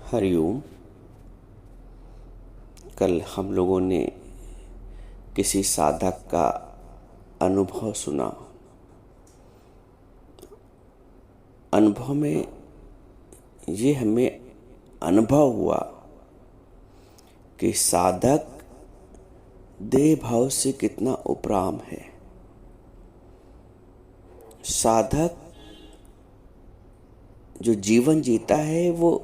हरिओम। कल हम लोगों ने किसी साधक का अनुभव सुना। अनुभव में ये हमें अनुभव हुआ कि साधक देह भाव से कितना उपराम है। साधक जो जीवन जीता है वो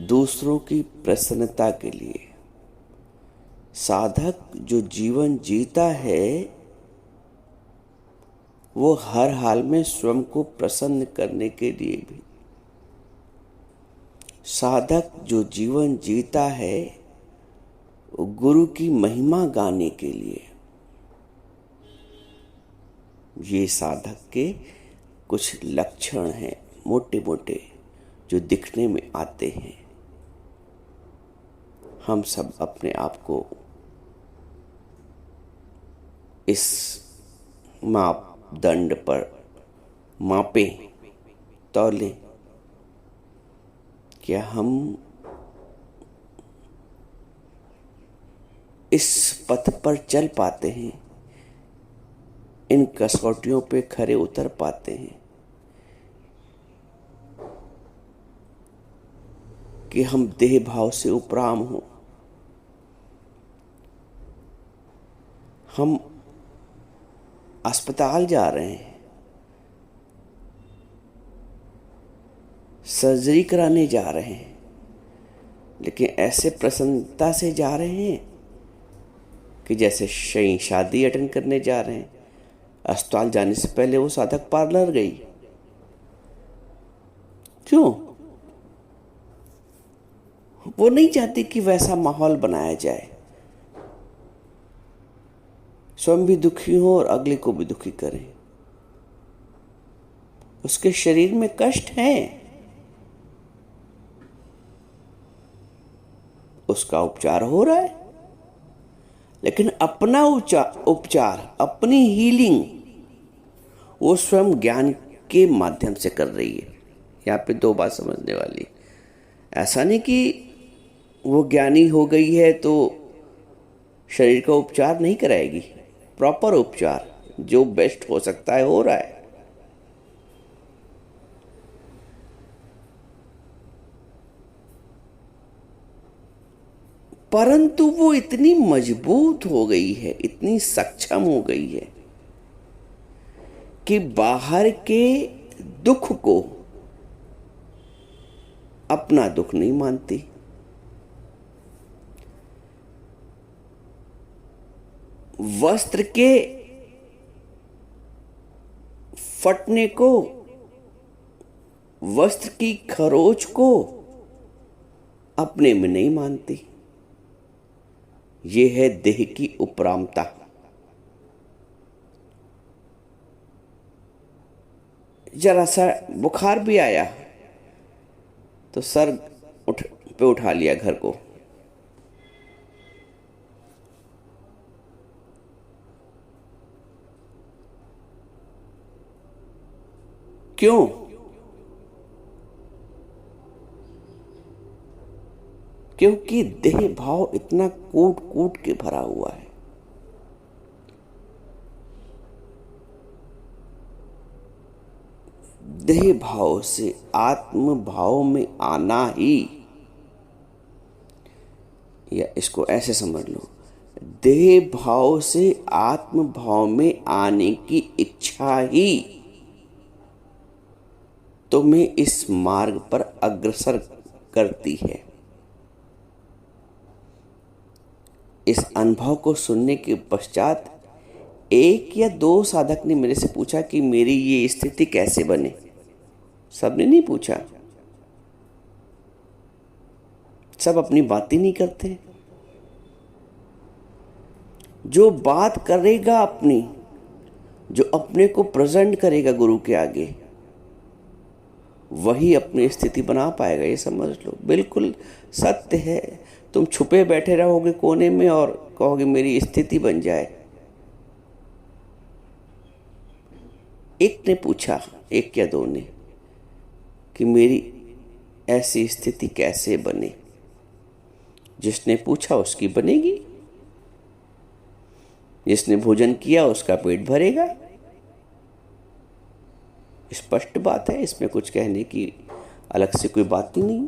दूसरों की प्रसन्नता के लिए। साधक जो जीवन जीता है वो हर हाल में स्वयं को प्रसन्न करने के लिए भी। साधक जो जीवन जीता है वो गुरु की महिमा गाने के लिए। ये साधक के कुछ लक्षण हैं, मोटे मोटे, जो दिखने में आते हैं। हम सब अपने आप को इस मापदंड पर मापें, तौलें। क्या हम इस पथ पर चल पाते हैं? इन कसौटियों पे खरे उतर पाते हैं कि हम देह भाव से उपराम हों? हम अस्पताल जा रहे हैं, सर्जरी कराने जा रहे हैं, लेकिन ऐसे प्रसन्नता से जा रहे हैं कि जैसे शादी अटेंड करने जा रहे हैं। अस्पताल जाने से पहले वो साधक पार्लर गई। क्यों? वो नहीं चाहती कि वैसा माहौल बनाया जाए, स्वयं भी दुखी हो और अगले को भी दुखी करें। उसके शरीर में कष्ट है, उसका उपचार हो रहा है, लेकिन अपना उपचार, अपनी हीलिंग वो स्वयं ज्ञान के माध्यम से कर रही है। यहाँ पे दो बात समझने वाली। ऐसा नहीं कि वो ज्ञानी हो गई है तो शरीर का उपचार नहीं कराएगी। प्रॉपर उपचार जो बेस्ट हो सकता है हो रहा है। परंतु वो इतनी मजबूत हो गई है, इतनी सक्षम हो गई है कि बाहर के दुख को अपना दुख नहीं मानती। वस्त्र के फटने को, वस्त्र की खरोच को अपने में नहीं मानती। ये है देह की उपरामता। जरा सा बुखार भी आया तो सर पे उठा लिया घर को। क्यों? क्योंकि देह भाव इतना कूट कूट के भरा हुआ है। देह भाव से आत्म भाव में आना ही, या इसको ऐसे समझ लो, देह भाव से आत्म भाव में आने की इच्छा ही तुम्हें इस मार्ग पर अग्रसर करती है। इस अनुभव को सुनने के पश्चात एक या दो साधक ने मेरे से पूछा कि मेरी ये स्थिति कैसे बने। सबने नहीं पूछा। सब अपनी बात ही नहीं करते। जो बात करेगा अपनी, जो अपने को प्रेजेंट करेगा गुरु के आगे, वही अपनी स्थिति बना पाएगा। ये समझ लो, बिल्कुल सत्य है। तुम छुपे बैठे रहोगे कोने में और कहोगे मेरी स्थिति बन जाए। एक ने पूछा, एक या दो ने, कि मेरी ऐसी स्थिति कैसे बने? जिसने पूछा उसकी बनेगी, जिसने भोजन किया उसका पेट भरेगा। स्पष्ट बात है, इसमें कुछ कहने की अलग से कोई बात ही नहीं।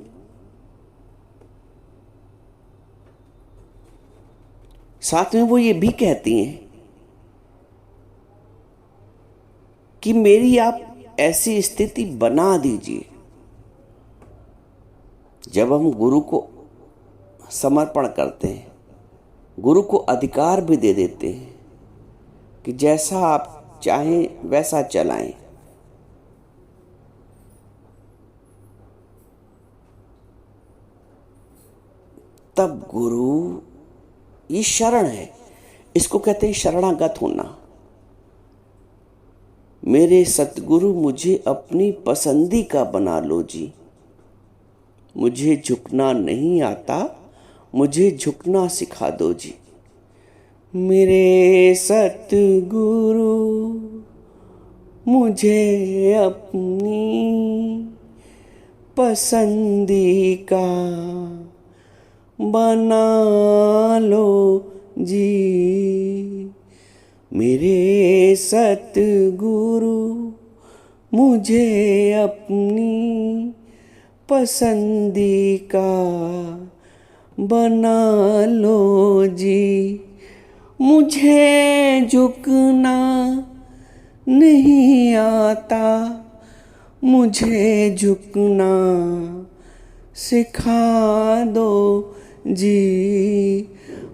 साथ में वो ये भी कहती हैं कि मेरी आप ऐसी स्थिति बना दीजिए। जब हम गुरु को समर्पण करते हैं, गुरु को अधिकार भी दे देते हैं कि जैसा आप चाहें वैसा चलाएं, तब गुरु, ये शरण है, इसको कहते हैं शरणागत होना। मेरे सतगुरु मुझे अपनी पसंदी का बना लो जी। मुझे झुकना नहीं आता, मुझे झुकना सिखा दो जी। मेरे सतगुरु मुझे अपनी पसंदी का बना लो जी। मेरे सतगुरु मुझे अपनी पसंदी का बना लो जी। मुझे झुकना नहीं आता, मुझे झुकना सिखा दो जी।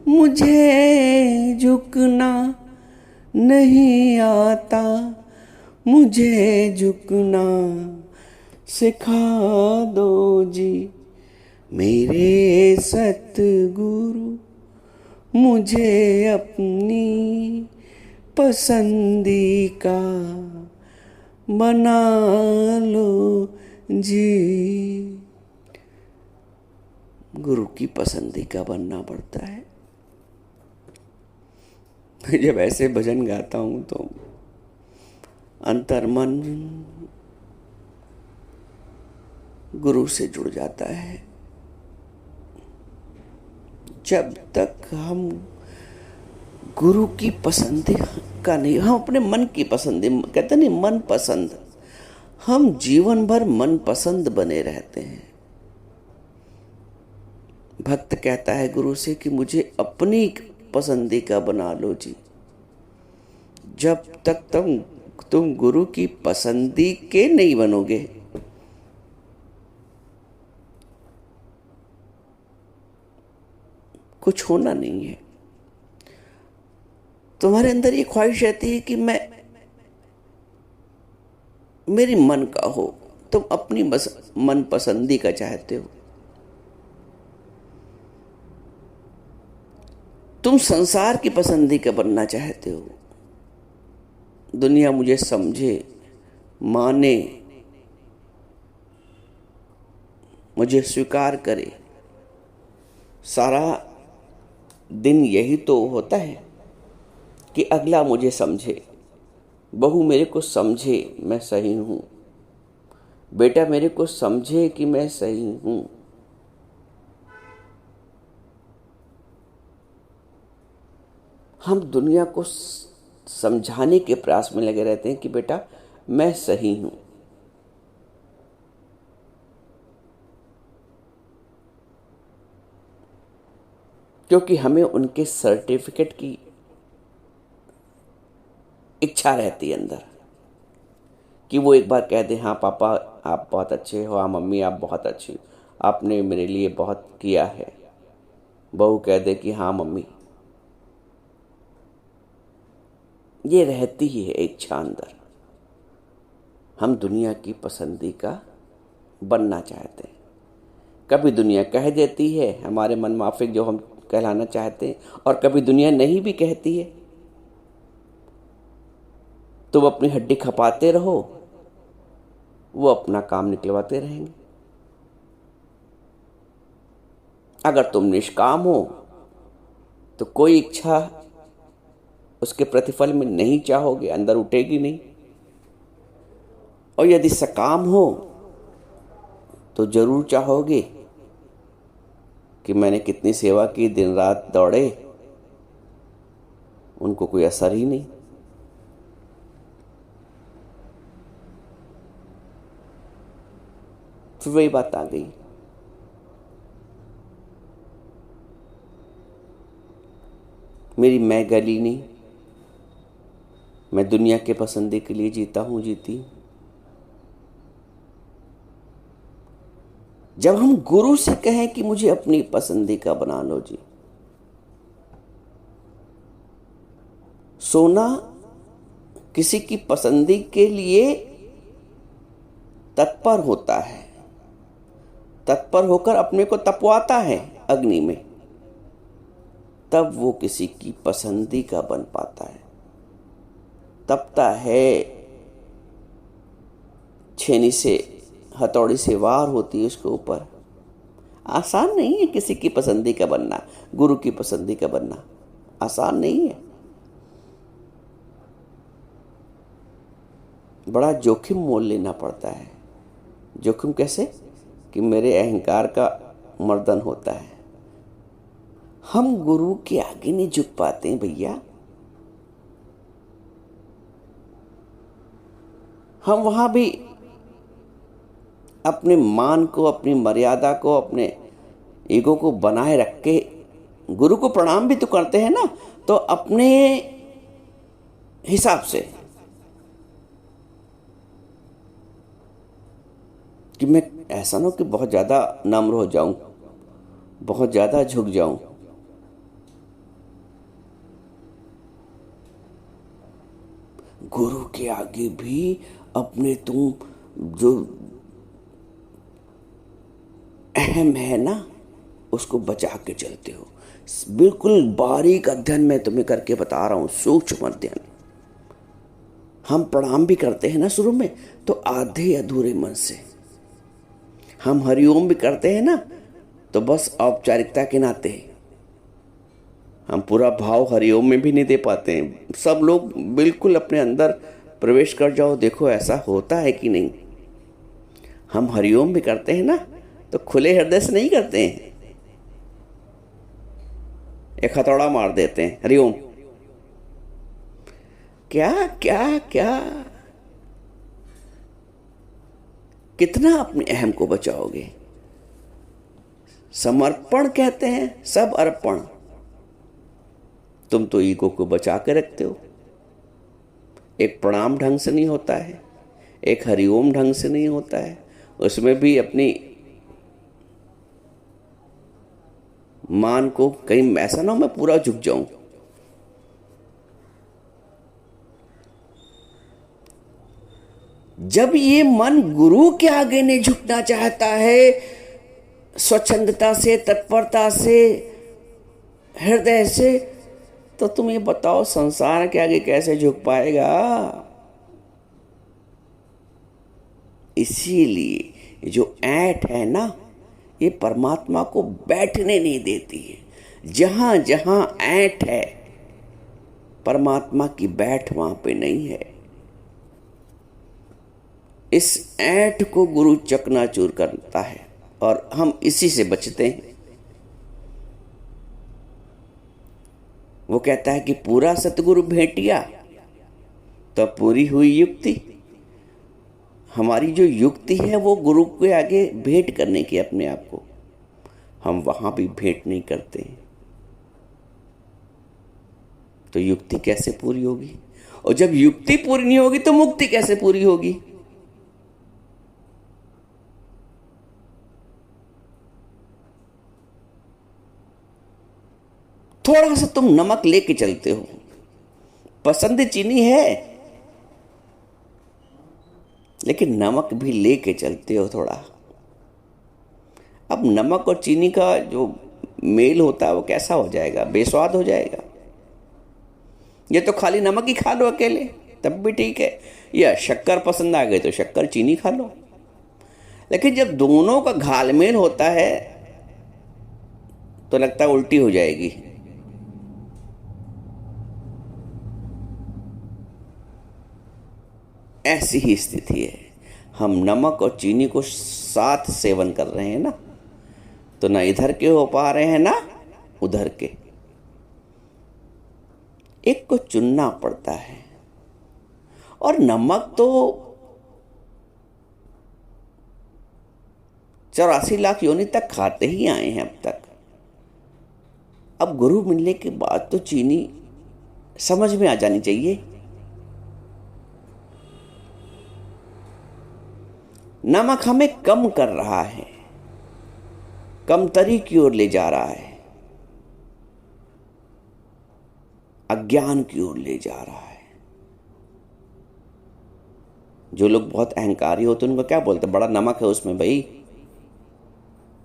मुझे झुकना नहीं आता, मुझे झुकना सिखा दो जी। मेरे सतगुरु मुझे अपनी पसंदी का बना लो जी। गुरु की पसंदी का बनना पड़ता है। जब ऐसे भजन गाता हूँ तो अंतर्मन गुरु से जुड़ जाता है। जब तक हम गुरु की पसंद का नहीं, हम अपने मन की पसंद, कहते नहीं मन पसंद, हम जीवन भर मन पसंद बने रहते हैं। भक्त कहता है गुरु से कि मुझे अपनी पसंदी का बना लो जी। जब तक तुम गुरु की पसंदी के नहीं बनोगे, कुछ होना नहीं है। तुम्हारे अंदर ये ख्वाहिश रहती है कि मैं मेरी मन का हो, तुम अपनी मन पसंदी का चाहते हो। तुम संसार की पसंदी का बनना चाहते हो। दुनिया मुझे समझे, माने, मुझे स्वीकार करे। सारा दिन यही तो होता है कि अगला मुझे समझे, बहू मेरे को समझे मैं सही हूँ, बेटा मेरे को समझे कि मैं सही हूँ। हम दुनिया को समझाने के प्रयास में लगे रहते हैं कि बेटा मैं सही हूँ। क्योंकि हमें उनके सर्टिफिकेट की इच्छा रहती है अंदर कि वो एक बार कह दे, हाँ पापा आप बहुत अच्छे हो, हाँ मम्मी आप बहुत अच्छी हो, आपने मेरे लिए बहुत किया है। बहू कह दे कि हाँ मम्मी। ये रहती ही है इच्छा अंदर। हम दुनिया की पसंदी का बनना चाहते हैं। कभी दुनिया कह देती है हमारे मन माफिक जो हम कहलाना चाहते हैं, और कभी दुनिया नहीं भी कहती है। तुम अपनी हड्डी खपाते रहो, वो अपना काम निकलवाते रहेंगे। अगर तुम निष्काम हो तो कोई इच्छा उसके प्रतिफल में नहीं चाहोगे, अंदर उठेगी नहीं। और यदि सकाम हो तो जरूर चाहोगे कि मैंने कितनी सेवा की, दिन रात दौड़े, उनको कोई असर ही नहीं। फिर वही बात आ गई, मेरी मैं गली नहीं, मैं दुनिया के पसंदे के लिए जीता हूं, जीती हूं। जब हम गुरु से कहें कि मुझे अपनी पसंदी का बना लो जी, सोना किसी की पसंदी के लिए तत्पर होता है, तत्पर होकर अपने को तपवाता है अग्नि में, तब वो किसी की पसंदी का बन पाता है। तपता है, छेनी से, हथौड़ी से वार होती है उसके ऊपर। आसान नहीं है किसी की पसंदी का बनना, गुरु की पसंदी का बनना आसान नहीं है। बड़ा जोखिम मोल लेना पड़ता है। जोखिम कैसे? कि मेरे अहंकार का मर्दन होता है। हम गुरु के आगे नहीं झुक पाते हैं भैया। हम वहां भी अपने मान को, अपनी मर्यादा को, अपने ईगो को बनाए रख के गुरु को प्रणाम भी तो करते हैं ना, तो अपने हिसाब से कि मैं ऐसा ना कि बहुत ज्यादा नम्र हो जाऊं, बहुत ज्यादा झुक जाऊं। गुरु के आगे भी अपने तुम जो अहम है ना, उसको बचा के चलते हो। बिल्कुल बारीक अध्ययन मैं तुम्हें करके बता रहा हूं, सूक्ष्म अध्ययन। हम प्रणाम भी करते हैं ना शुरू में, तो आधे अधूरे मन से। हम हरिओम भी करते हैं ना, तो बस औपचारिकता के नाते। हम पूरा भाव हरिओम में भी नहीं दे पाते हैं। सब लोग बिल्कुल अपने अंदर प्रवेश कर जाओ, देखो ऐसा होता है कि नहीं। हम हरिओम भी करते हैं ना, तो खुले हृदय से नहीं करते हैं, एक हथौड़ा मार देते हैं, हरिओम। क्या क्या क्या, कितना अपने अहम को बचाओगे? समर्पण कहते हैं, सब अर्पण। तुम तो ईगो को बचा के रखते हो। एक प्रणाम ढंग से नहीं होता है, एक हरिओम ढंग से नहीं होता है, उसमें भी अपनी मान को कहीं ऐसा ना हो मैं पूरा झुक जाऊं। जब ये मन गुरु के आगे नहीं झुकना चाहता है, स्वच्छंदता से, तत्परता से, हृदय से, तो तुम ये बताओ संसार के आगे कैसे झुक पाएगा? इसीलिए जो ऐंठ है ना, ये परमात्मा को बैठने नहीं देती है। जहां जहां ऐंठ है, परमात्मा की बैठ वहां पे नहीं है। इस ऐंठ को गुरु चकनाचूर करता है और हम इसी से बचते हैं। वो कहता है कि पूरा सतगुरु भेंटिया तो पूरी हुई युक्ति। हमारी जो युक्ति है वो गुरु के आगे भेंट करने की, अपने आप को, हम वहां भी भेंट नहीं करते हैं। तो युक्ति कैसे पूरी होगी? और जब युक्ति पूरी नहीं होगी तो मुक्ति कैसे पूरी होगी? थोड़ा सा तुम नमक लेके चलते हो, पसंद चीनी है लेकिन नमक भी लेके चलते हो थोड़ा। अब नमक और चीनी का जो मेल होता है वो कैसा हो जाएगा? बेस्वाद हो जाएगा। ये तो खाली नमक ही खा लो अकेले, तब भी ठीक है। या शक्कर पसंद आ गई तो शक्कर चीनी खा लो। लेकिन जब दोनों का घालमेल होता है तो लगता है उल्टी हो जाएगी। ऐसी ही स्थिति है। हम नमक और चीनी को साथ सेवन कर रहे हैं ना, तो ना इधर के हो पा रहे हैं ना उधर के। एक को चुनना पड़ता है। और नमक तो 84 लाख योनि तक खाते ही आए हैं अब तक। अब गुरु मिलने के बाद तो चीनी समझ में आ जानी चाहिए। नमक हमें कम कर रहा है, कमतरी की ओर ले जा रहा है, अज्ञान की ओर ले जा रहा है। जो लोग बहुत अहंकारी होते हैं उनको क्या बोलते हैं? बड़ा नमक है उसमें भाई,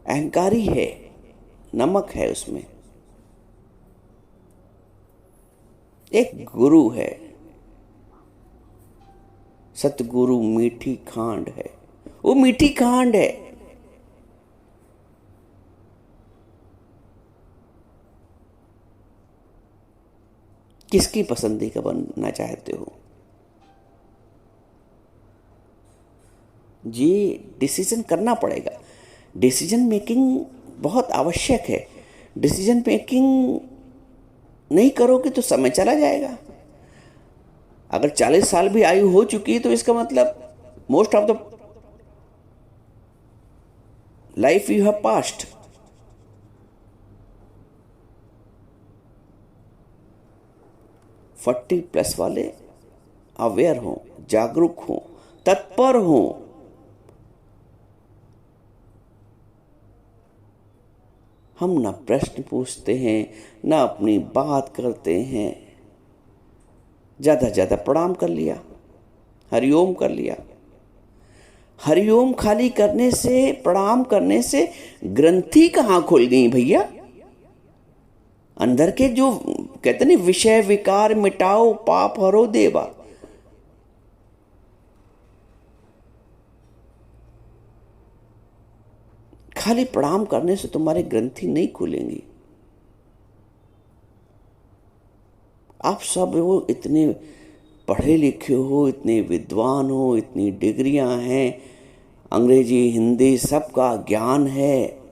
अहंकारी है, नमक है उसमें। एक गुरु है, सतगुरु मीठी खांड है, वो मीठी खांड है। किसकी पसंदी का बनना चाहते हो? ये डिसीजन करना पड़ेगा। डिसीजन मेकिंग बहुत आवश्यक है। डिसीजन मेकिंग नहीं करोगे तो समय चला जाएगा। अगर 40 साल भी आयु हो चुकी है तो इसका मतलब most of the life you have past. Forty plus वाले अवेयर हो, जागरूक हो, तत्पर हो। हम ना प्रश्न पूछते हैं, ना अपनी बात करते हैं। ज़्यादा प्रणाम कर लिया, हरिओम कर लिया। हरिओम खाली करने से, प्रणाम करने से ग्रंथि कहाँ खुल गई भैया? अंदर के जो कहते नहीं, विषय विकार मिटाओ पाप हरो देवा। खाली प्रणाम करने से तुम्हारे ग्रंथि नहीं खुलेंगी। आप सब वो इतने पढ़े लिखे हो, इतने विद्वान हो, इतनी डिग्रियां हैं, अंग्रेजी हिंदी सबका ज्ञान है,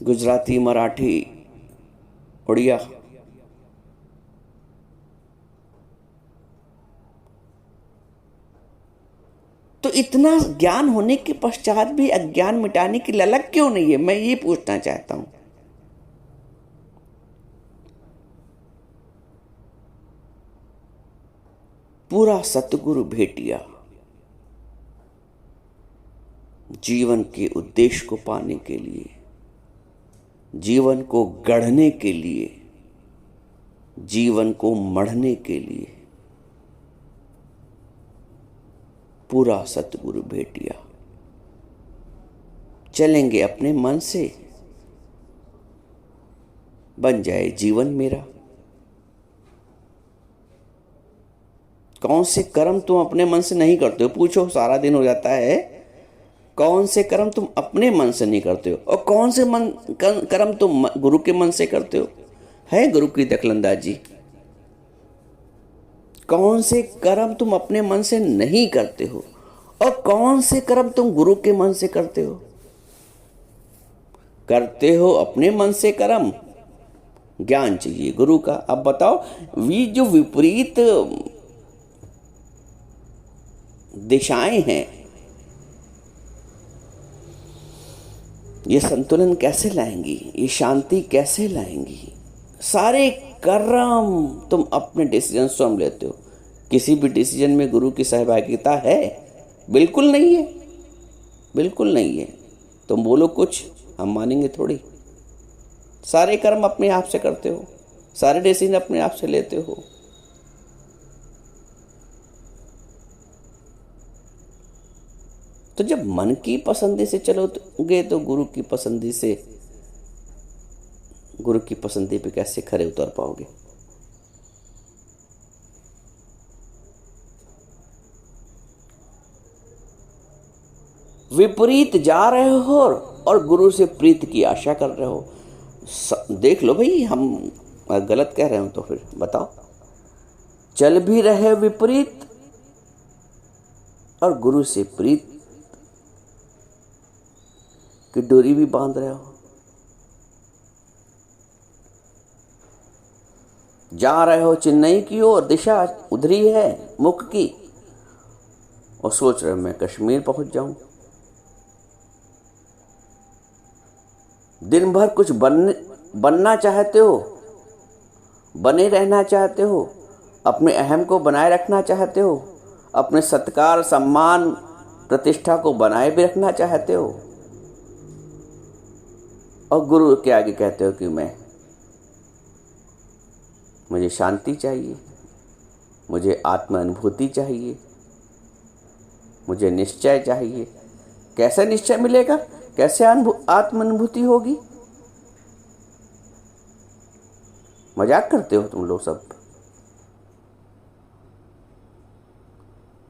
गुजराती मराठी उड़िया। तो इतना ज्ञान होने के पश्चात भी अज्ञान मिटाने की ललक क्यों नहीं है? मैं ये पूछना चाहता हूं। पूरा सतगुरु भेटिया जीवन के उद्देश्य को पाने के लिए, जीवन को गढ़ने के लिए, जीवन को मढ़ने के लिए, पूरा सतगुरु भेटिया। चलेंगे अपने मन से, बन जाए जीवन मेरा। कौन से कर्म तुम अपने मन से नहीं करते हो? पूछो, सारा दिन हो जाता है। कौन से कर्म तुम अपने मन से नहीं करते हो? और कौन से कर्म तुम गुरु के मन से करते हो? है गुरु की दखलंदाजी। कौन से कर्म तुम अपने मन से नहीं करते हो और कौन से कर्म तुम गुरु के मन से करते हो? करते हो अपने मन से कर्म, ज्ञान चाहिए गुरु का। अब बताओ, वी जो विपरीत दिशाएं हैं, ये संतुलन कैसे लाएंगी? ये शांति कैसे लाएंगी? सारे कर्म तुम अपने डिसीजन स्वयं लेते हो। किसी भी डिसीजन में गुरु की सहभागिता है? बिल्कुल नहीं है, बिल्कुल नहीं है। तुम बोलो कुछ, हम मानेंगे थोड़ी। सारे कर्म अपने आप से करते हो, सारे डिसीजन अपने आप से लेते हो। तो जब मन की पसंदी से चलोगे तो गुरु की पसंदी पे कैसे खरे उतर पाओगे? विपरीत जा रहे हो और गुरु से प्रीत की आशा कर रहे हो। देख लो भाई, हम गलत कह रहे हो तो फिर बताओ। चल भी रहे विपरीत और गुरु से प्रीत की डोरी भी बांध रहे हो। जा रहे हो चेन्नई की ओर, दिशा उधरी है मुख की, और सोच रहे हो मैं कश्मीर पहुंच जाऊं। दिन भर कुछ बनना चाहते हो, बने रहना चाहते हो, अपने अहम को बनाए रखना चाहते हो, अपने सत्कार सम्मान प्रतिष्ठा को बनाए भी रखना चाहते हो, और गुरु के आगे कहते हो कि मुझे शांति चाहिए, मुझे आत्म अनुभूति चाहिए, मुझे निश्चय चाहिए। कैसे निश्चय मिलेगा, कैसे आत्म अनुभूति होगी? मजाक करते हो तुम लोग सब।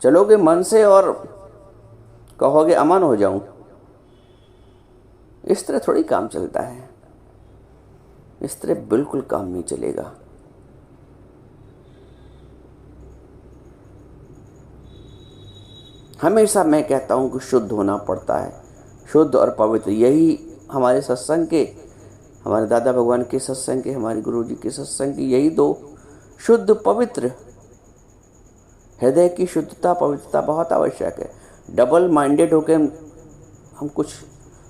चलोगे मन से और कहोगे अमन हो जाऊं, इस तरह थोड़ी काम चलता है। इस तरह बिल्कुल काम नहीं चलेगा। हमेशा मैं कहता हूं कि शुद्ध होना पड़ता है, शुद्ध और पवित्र। यही हमारे सत्संग के, हमारे दादा भगवान के सत्संग के, हमारे गुरु जी के सत्संग की यही दो, शुद्ध पवित्र। हृदय की शुद्धता पवित्रता बहुत आवश्यक है। डबल माइंडेड होकर हम कुछ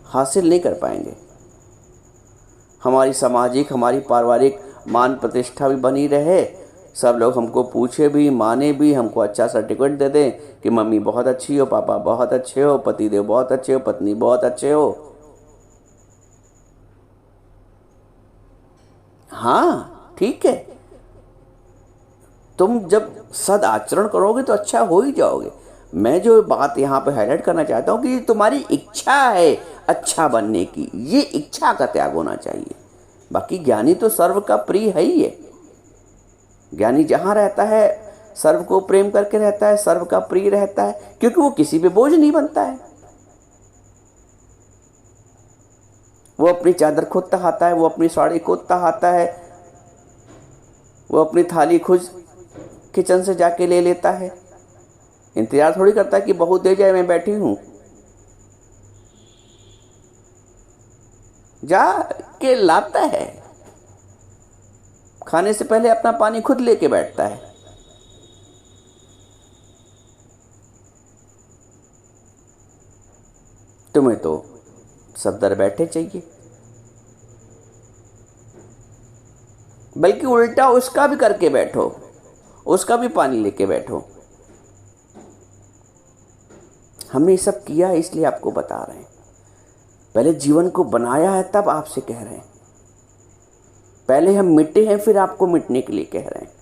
हासिल नहीं कर पाएंगे। हमारी सामाजिक, हमारी पारिवारिक मान प्रतिष्ठा भी बनी रहे, सब लोग हमको पूछे भी, माने भी, हमको अच्छा सर्टिफिकेट दे दें कि मम्मी बहुत अच्छी हो, पापा बहुत अच्छे हो, पतिदेव बहुत अच्छे हो, पत्नी बहुत अच्छे हो। हाँ ठीक है, तुम जब सद आचरण करोगे तो अच्छा हो ही जाओगे। मैं जो बात यहाँ पे हाईलाइट करना चाहता हूँ कि तुम्हारी इच्छा है अच्छा बनने की, ये इच्छा का त्याग होना चाहिए। बाकी ज्ञानी तो सर्व का प्रिय है ही है। ज्ञानी जहाँ रहता है सर्व को प्रेम करके रहता है, सर्व का प्रिय रहता है, क्योंकि वो किसी पे बोझ नहीं बनता है। वो अपनी चादर खुद तहाता है, वो अपनी साड़ी खुद तहाता है, वो अपनी थाली खुद किचन से जाके ले लेता है। इंतजार थोड़ी करता कि बहू दे जाए, मैं बैठी हूं। जा के लाता है, खाने से पहले अपना पानी खुद लेके बैठता है। तुम्हें तो सब दर बैठे चाहिए, बल्कि उल्टा उसका भी करके बैठो, उसका भी पानी लेके बैठो। हमने ये सब किया है, इसलिए आपको बता रहे हैं। पहले जीवन को बनाया है, तब आपसे कह रहे हैं। पहले हम मिटे हैं, फिर आपको मिटने के लिए कह रहे हैं।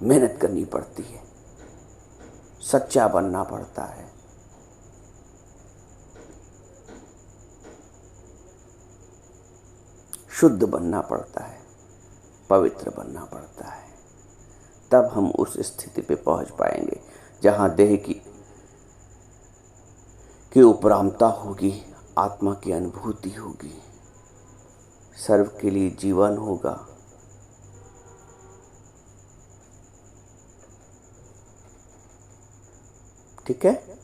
मेहनत करनी पड़ती है, सच्चा बनना पड़ता है। शुद्ध बनना पड़ता है, पवित्र बनना पड़ता है। तब हम उस स्थिति पे पहुंच पाएंगे जहां देह की उपरामता होगी, आत्मा की अनुभूति होगी, सर्व के लिए जीवन होगा। ठीक है।